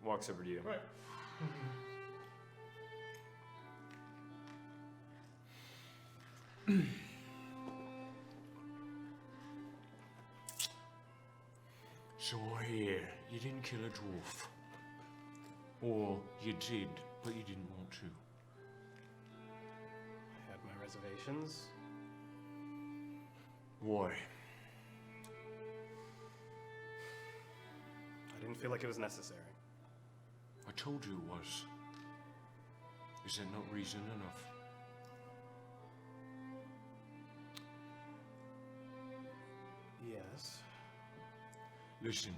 walks over to you. Right. So I hear you didn't kill a dwarf. Or you did, but you didn't want to. I had my reservations. Why? I didn't feel like it was necessary. I told you it was. Is that not reason enough? Yes. Listen.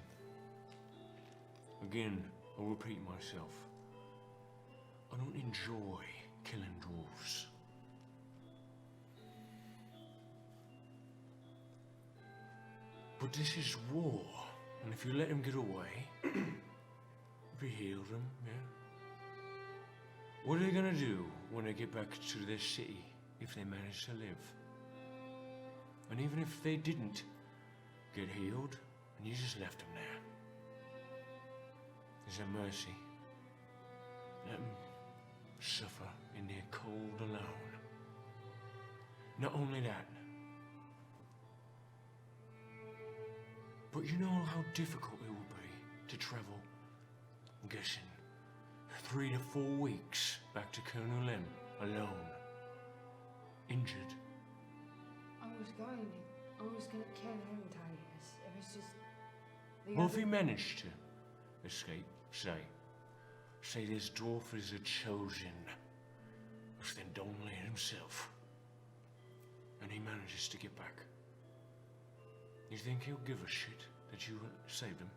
Again, I'll repeat myself. I don't enjoy killing dwarves. But this is war, and if you let them get away, if you heal them, yeah? What are they gonna do when they get back to their city, if they manage to live? And even if they didn't get healed, and you just left them there, is that mercy? Let them suffer in their cold alone. Not only that, but you know how difficult it will be to travel, I'm guessing, 3 to 4 weeks back to Colonel M alone, injured. I was gonna kill him, Titus. It was just the Well, if other... he managed to escape, say this dwarf is a chosen, which then Donnelly himself, and he manages to get back. You think he'll give a shit that you saved him?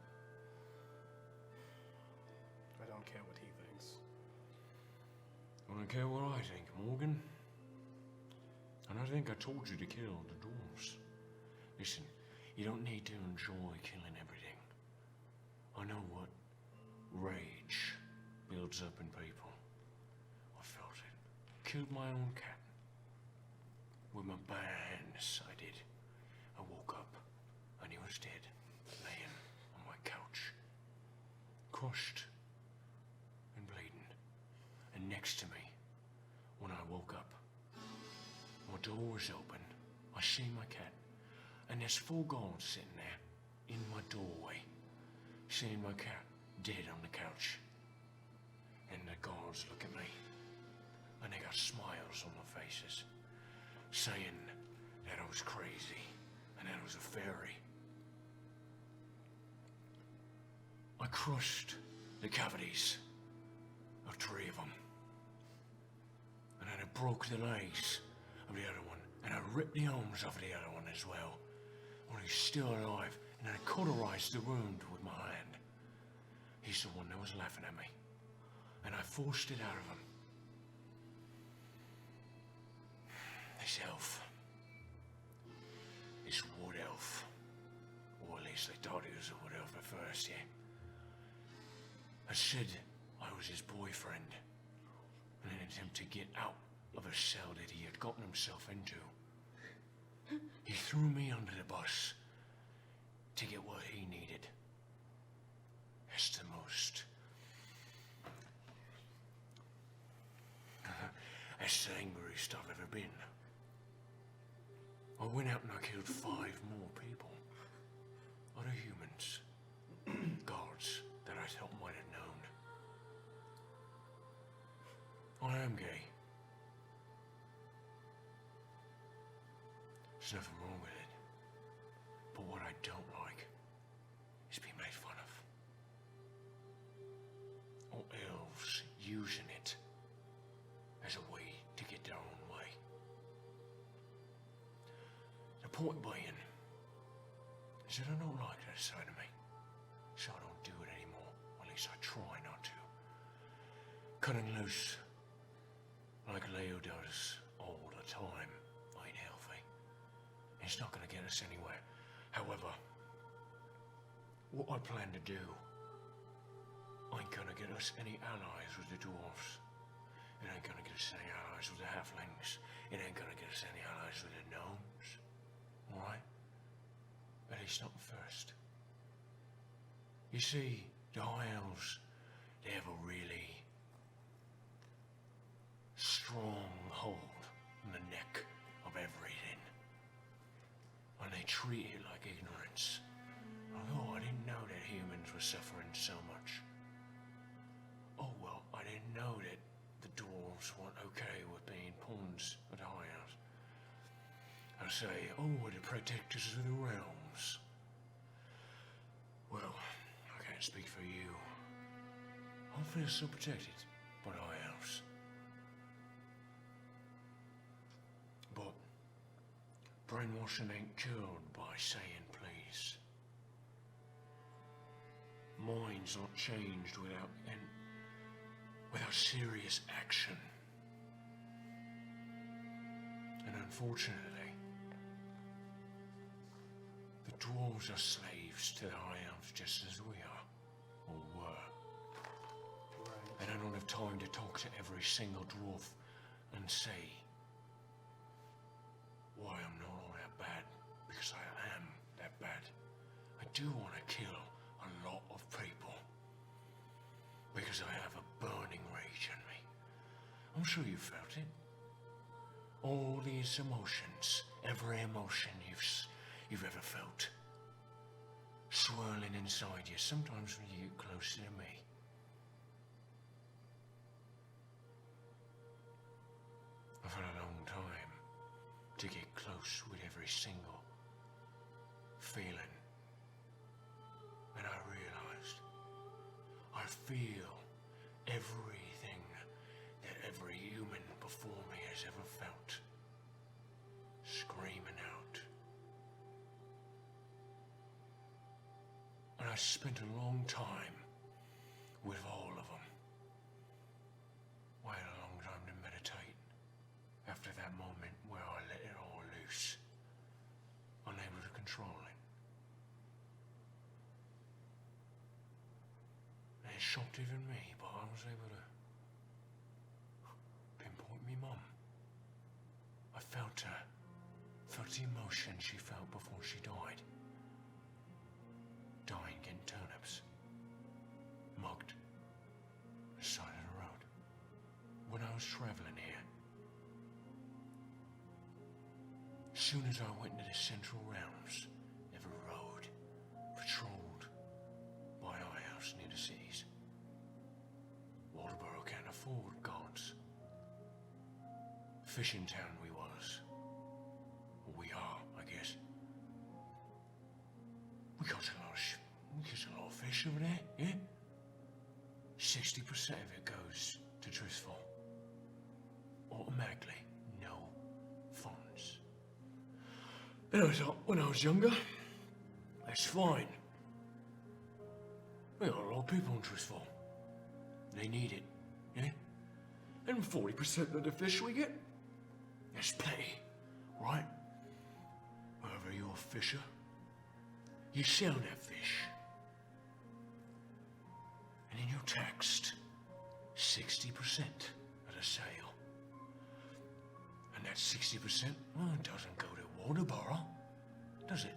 I don't care what he thinks. I don't care what I think, Morgan. And I think I told you to kill the dwarves. Listen, you don't need to enjoy killing everything. I know what rage builds up in people. I felt it. Killed my own cat. With my bare hands, I did. I woke up, and he was dead, laying on my couch. Crushed and bleeding. And next to me, when I woke up, my door was open. I see my cat, and there's 4 guards sitting there in my doorway, seeing my cat dead on the couch. And the guards look at me, and they got smiles on their faces, saying that I was crazy and that I was a fairy. I crushed the cavities of 3 of them, and then I broke the legs of the other one, and I ripped the arms off the other one as well, when he's still alive, and I cauterized the wound with my hand. He's the one that was laughing at me, and I forced it out of him. This elf, this wood elf, or at least they thought he was a wood elf at first, yeah, I said I was his boyfriend in an attempt to get out of a cell that he had gotten himself into. He threw me under the bus to get what he needed. That's the most... that's the angriest I've ever been. I went out and I killed 5 more people. Other humans. Guards that I thought might have known. I am gay. There's nothing wrong with it. But what I don't like is being made fun of. Or elves using it as a way to get their own way. The point being is that I don't like that side of me. So I don't do it anymore. Or at least I try not to. Cutting loose like Leo does all the time ain't healthy. It's not gonna get us anywhere. However, what I plan to do ain't gonna get us any allies with the dwarves. It ain't gonna get us any allies with the halflings. It ain't gonna get us any allies with the gnomes. Alright? At least not at first. You see, the high elves they have a really strong hold on the neck of everything. And they treat it like ignorance. Oh, I didn't know that humans were suffering so much. Oh, well, I didn't know that the dwarves weren't okay with being pawns at the High House. I say, oh, we're the protectors of the realms. Well, I can't speak for you. I feel so protected by the High House. But brainwashing ain't cured by saying please. Minds aren't changed without serious action. And unfortunately, the dwarves are slaves to the High Elves just as we are, or were. Right. And I don't have time to talk to every single dwarf and say why I'm not all that bad, because I am that bad. I do want to kill a lot of people, because I have a burning rage in me. I'm sure you felt it. All these emotions, every emotion you've ever felt, swirling inside you, sometimes when you get closer to me. I've had a long time to get close with every single feeling. And I realized I feel everything that every human before me has ever felt, screaming out. And I spent a long time with all of them. I had a long time to meditate after that moment where I let it all loose, unable to control it. And it shocked even me, but I was able to pinpoint me mum. I felt her, felt the emotion she felt before she died. Dying getting turnips, mugged, on the side of the road. When I was travelling here, as soon as I went into the central realms, every road patrolled by High House near the cities. Waterboro can't afford guards. Fishing town we was. Or we are, I guess. We catch a lot of fish over there, yeah? 60% of it goes to Truthful. Automatically, no funds. And I thought, when I was younger, that's fine. We got a lot of people in Truthful. They need it, yeah? And 40% of the fish we get, that's plenty, right? Wherever you're a fisher, you sell that fish. And then you're taxed 60% of the sale. And that 60%, well, it doesn't go to Waterboro, does it?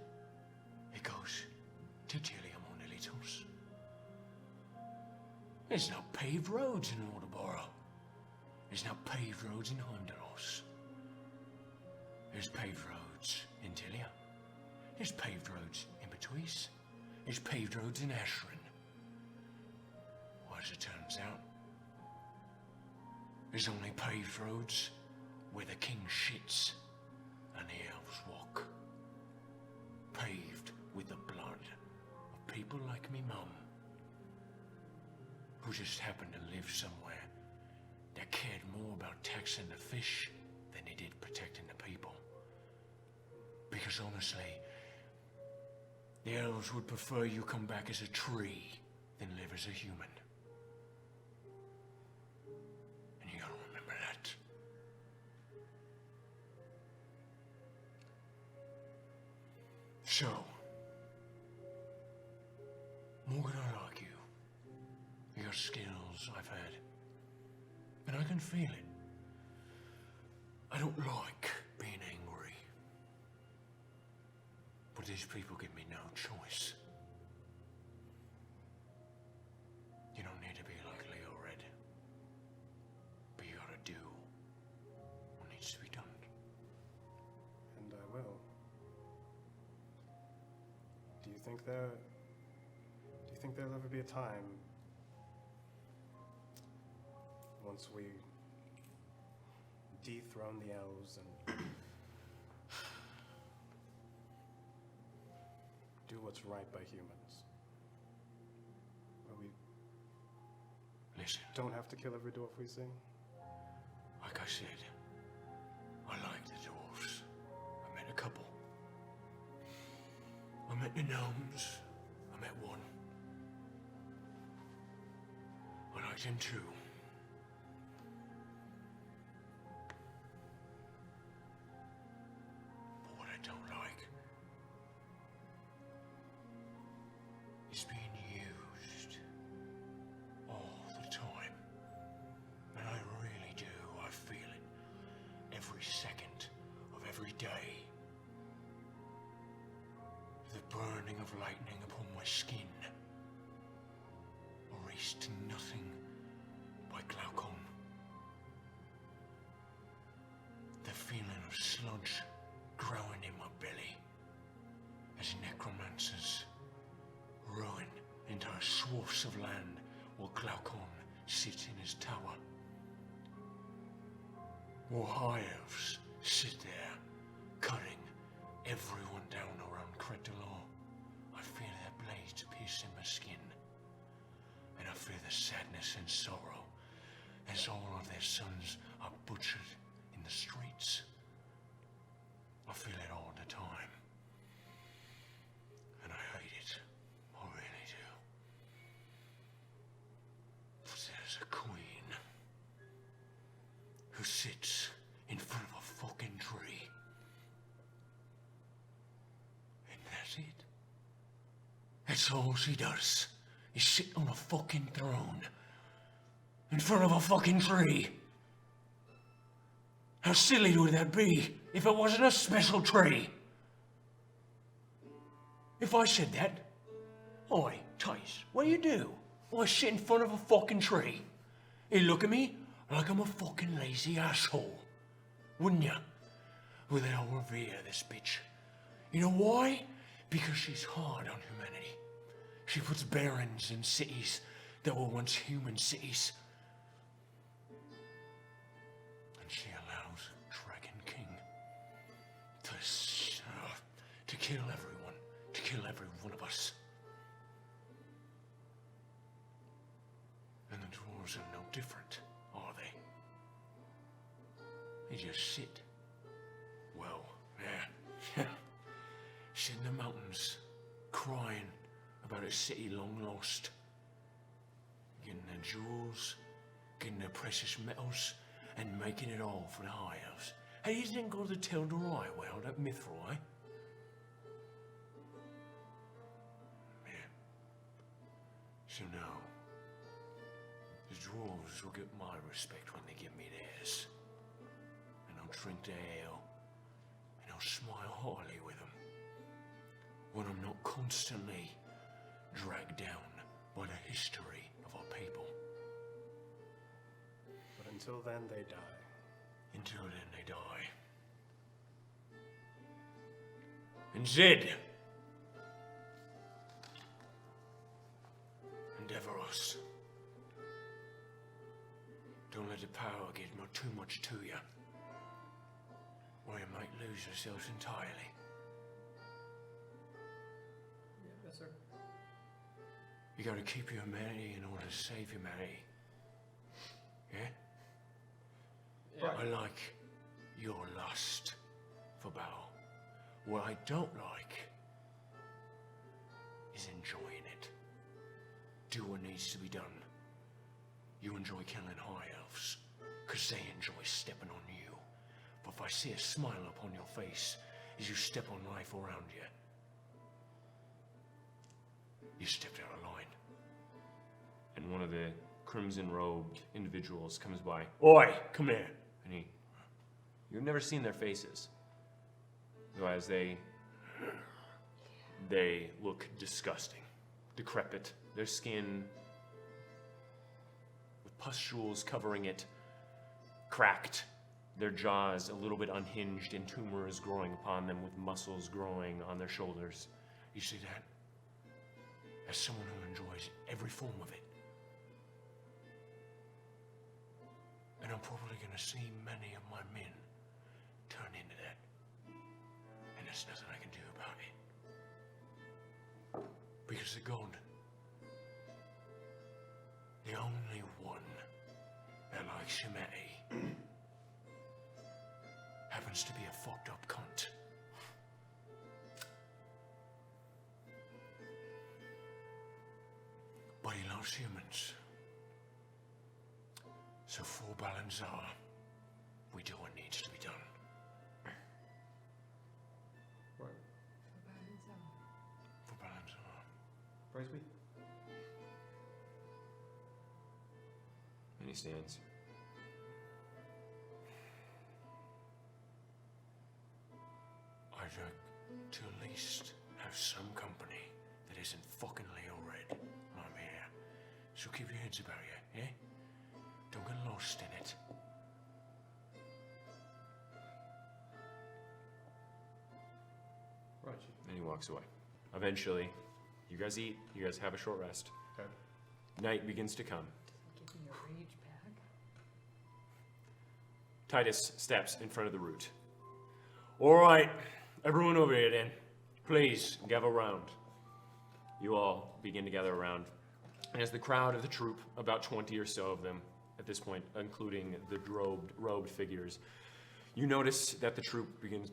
It goes to Tillium or Nilitos. There's no paved roads in Waterboro. There's no paved roads in Honduras. There's paved roads in Tilia. There's paved roads in Between. There's paved roads in Ashran. Well, as it turns out, there's only paved roads where the king shits and the elves walk. Paved with the blood of people like me mum, who just happened to live somewhere that cared more about taxing the fish than they did protecting the people. Because honestly, the elves would prefer you come back as a tree than live as a human. And you gotta remember that. So, Morgan, I like you. Your skills I've had. And I can feel it. I don't like being angry. But these people give me no choice. You don't need to be like Do you think there'll ever be a time once we dethrone the elves and do what's right by humans? Where we Listen, don't have to kill every dwarf we see? like I said, I like the dwarves. I met a couple. I met the gnomes. I met one. I liked him too. But what I don't like is being used all the time. And I really do. I feel it every second of every day. The burning of lightning upon my skin, erased to nothing by glaucon. The feeling of sludge growing in my belly as necromancers ruin entire swaths of land while glaucon sits in his tower. While high elves sit there, cutting everyone down around Tel'Dorei. I feel their blades piercing my skin, and I feel the sadness and sorrow as all of their sons are butchered in the streets. I feel it all the time, and I hate it. I really do. But there's a queen who sits in front of a fucking tree. And that's it. That's all she does, is sit on a fucking throne in front of a fucking tree. How silly would that be if it wasn't a special tree? If I said that, "Oi, Titus, what do you do? I sit in front of a fucking tree." You'd look at me like I'm a fucking lazy asshole, wouldn't you? Well, then I'll revere this bitch. You know why? Because she's hard on humanity. She puts barons in cities that were once human cities. And she allows Dragon King to kill everyone, to kill every one of us. And the dwarves are no different, are they? They just sit. Well, yeah. Sit in the mountains, crying about a city long lost. Getting their jewels, getting their precious metals, and making it all for the high elves. Hey, you didn't go to the Tel'Dorei world at Mithril, eh? Yeah. So now, the dwarves will get my respect when they give me theirs. And I'll drink their ale, and I'll smile heartily with them. When I'm not constantly dragged down by the history of our people. But until then, they die. Until then, they die. And Zed, endeavor us. Don't let the power get too much to you, or you might lose yourselves entirely. Yes, sir. You gotta keep your humanity in order to save humanity. Yeah? Yeah. I like your lust for battle. What I don't like is enjoying it. Do what needs to be done. You enjoy killing high elves, because they enjoy stepping on you. But if I see a smile upon your face as you step on life around you, you stepped out of line. And one of the crimson-robed individuals comes by. Oi, come here. And you've never seen their faces. Though as they look disgusting, decrepit. Their skin, with pustules covering it, cracked. Their jaws a little bit unhinged, and tumor is growing upon them with muscles growing on their shoulders. You see that? as someone who enjoys every form of it. And I'm probably going to see many of my men turn into that. And there's nothing I can do about it. Because the God, the only one that likes humanity, happens to be a fucked up cunt. But he loves humans. So for Balanzar, we do what needs to be done. Right. For Balanzar. Praise be. And he stands. I'd like to at least have some company that isn't fucking Leo Red. I'm here. So keep your heads about you, yeah? Don't get lost in it. Right. And he walks away. Eventually, you guys eat, you guys have a short rest. Okay. Night begins to come. Give me your rage back. Titus steps in front of the root. All right, everyone over here then. Please, gather round. You all begin to gather around. And as the crowd of the troop, about 20 or so of them at this point, including the robed figures, you notice that the troop begins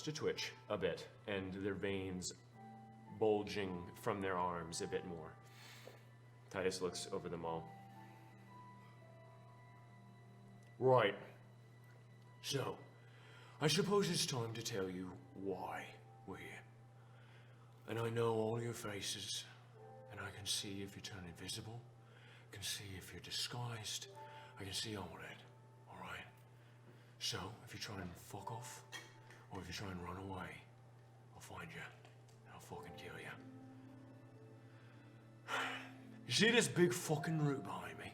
to twitch a bit, and their veins bulging from their arms a bit more. Titus looks over them all. Right. So, I suppose it's time to tell you why we're here. And I know all your faces, and I can see if you turn invisible, I can see if you're disguised, I can see all that, alright? So, if you try and fuck off, or if you try and run away, I'll find you, and I'll fucking kill you. You see this big fucking root behind me?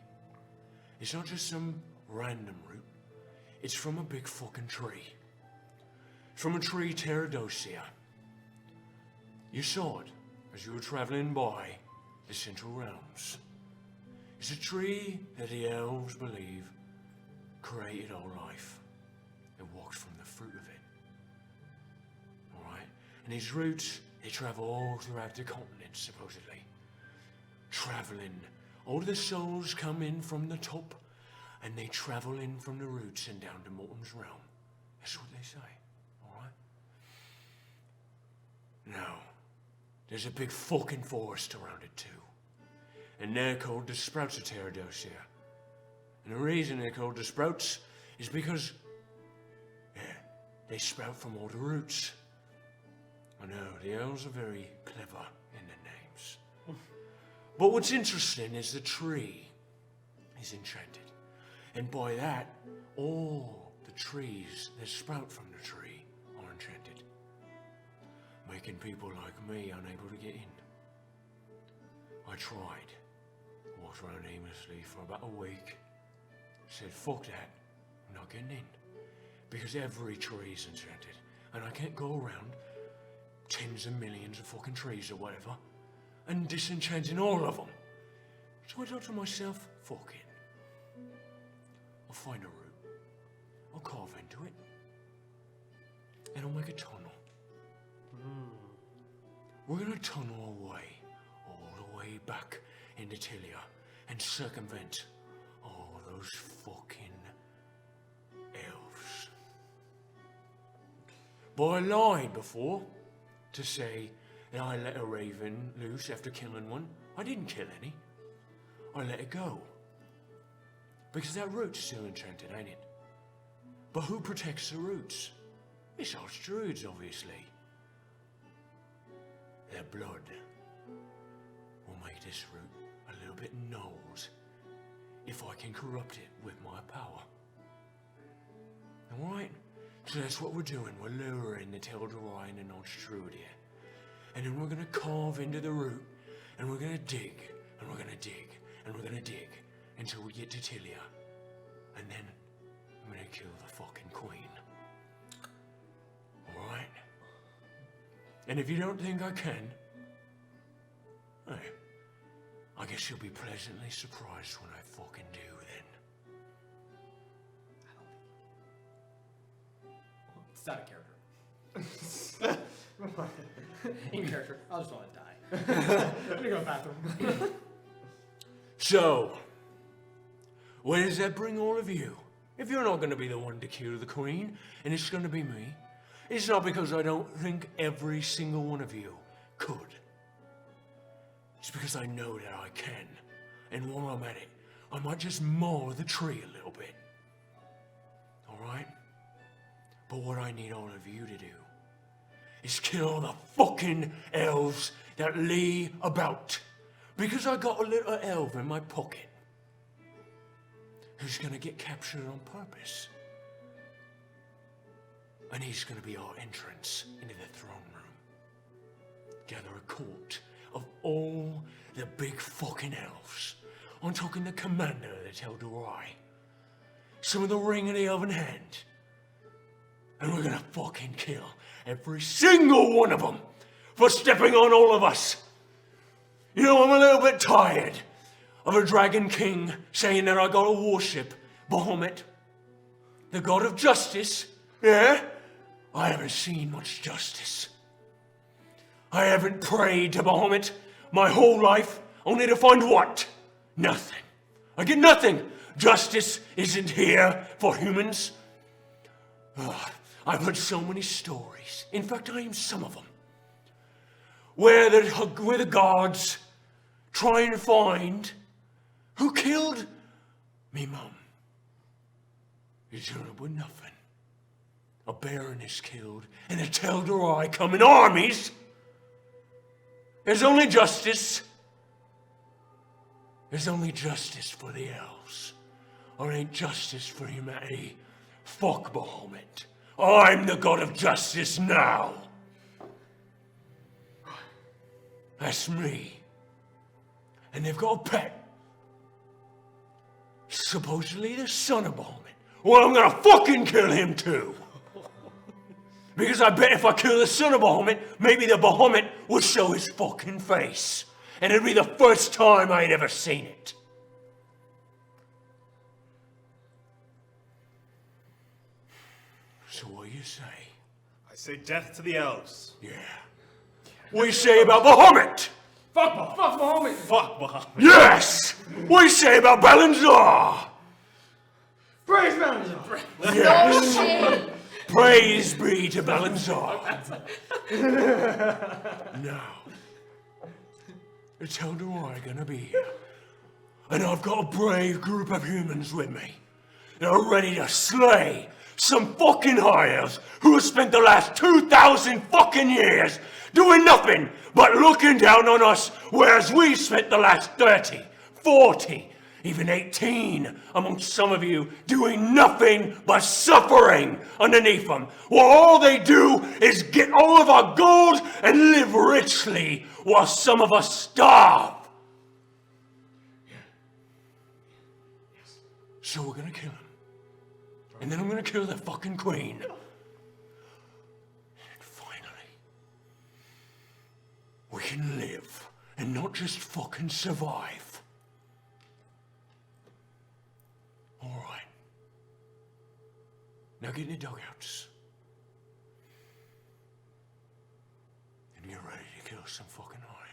It's not just some random root. It's from a big fucking tree. It's from a tree Tel'Dorei. You saw it as you were traveling by the Central Realms. It's a tree that the elves believe created all life. It walks from the fruit of it. Alright? And these roots, they travel all throughout the continent, supposedly. Traveling. All the souls come in from the top, and they travel in from the roots and down to Morton's realm. That's what they say. Alright? Now, there's a big fucking forest around it too. And they're called the Sprouts of Tel'Dorei. And the reason they're called the Sprouts is because, yeah, they sprout from all the roots. I know, the elves are very clever in their names. But what's interesting is the tree is enchanted. And by that, all the trees that sprout from the tree are enchanted, making people like me unable to get in. I tried, walked around aimlessly for about a week, said fuck that, I'm not getting in, because every tree is enchanted, and I can't go around tens of millions of fucking trees or whatever, and disenchanting all of them. So I thought to myself, fuck it. I'll find a root, I'll carve into it, and I'll make a tunnel. We're gonna tunnel our way, all the way back into Tilia, and circumvent all those fucking elves. But I lied before to say that I let a raven loose after killing one. I didn't kill any. I let it go. Because that root's still enchanted, ain't it? But who protects the roots? It's us druids, obviously. Their blood will make this root a little bit gnawed if I can corrupt it with my power. Alright? So that's what we're doing. We're luring the Tel'Dorei and the non-druid here. And then we're gonna carve into the root, and we're gonna dig, and we're gonna dig, and we're gonna dig until we get to Tilia. And then I'm gonna kill the fucking queen. Alright? And if you don't think I can, Hey, I guess you'll be pleasantly surprised when I fucking do then. It's not a character. In character, I'll just want to die. I'm gonna go to the bathroom. So, where does that bring all of you? If you're not going to be the one to kill the queen, and it's going to be me, it's not because I don't think every single one of you could. It's because I know that I can. And while I'm at it, I might just mow the tree a little bit. Alright? But what I need all of you to do is kill all the fucking elves that lay about. Because I got a little elf in my pocket who's gonna get captured on purpose. And he's gonna be our entrance into the throne room. Gather a court of all the big fucking elves. I'm talking the commander of the Tel'Dorei. Some of the ring of the elven hand. And we're gonna fucking kill every single one of them for stepping on all of us. You know, I'm a little bit tired of a dragon king saying that I gotta worship Bahamut, the god of justice. Yeah? I haven't seen much justice. I haven't prayed to Bahamut my whole life, only to find what? Nothing. I get nothing. Justice isn't here for humans. Ugh, I've heard so many stories. In fact, I am some of them. Where the gods try and find who killed me mum. You turn up with nothing. A baron is killed, and the Tel'Dorei come in armies. There's only justice. There's only justice for the elves. Or ain't justice for humanity. Fuck Bahamut. I'm the god of justice now. That's me. And they've got a pet. Supposedly the son of Bahamut. Well, I'm gonna fucking kill him too. Because I bet if I kill the son of Bahamut, maybe the Bahamut will show his fucking face. And it'll be the first time I'd ever seen it. So what do you say? I say death to the elves. Yeah. What do you say about Bahamut? Fuck Bahamut. Fuck Bahamut. Fuck Bahamut. Yes! What do you say about Balanzar? Praise Balanzar. Yes! Shit! Praise be to Balanzar. Now, the Tel'Dorei are gonna be here. And I've got a brave group of humans with me. They're ready to slay some fucking high elves who have spent the last 2,000 fucking years doing nothing but looking down on us, whereas we've spent the last 30, 40, even 18 amongst some of you doing nothing but suffering underneath them. While all they do is get all of our gold and live richly while some of us starve. So we're gonna kill him. And then I'm gonna kill the fucking queen. And finally, we can live and not just fucking survive. All right. Now get in the dugouts. And get ready to kill some fucking high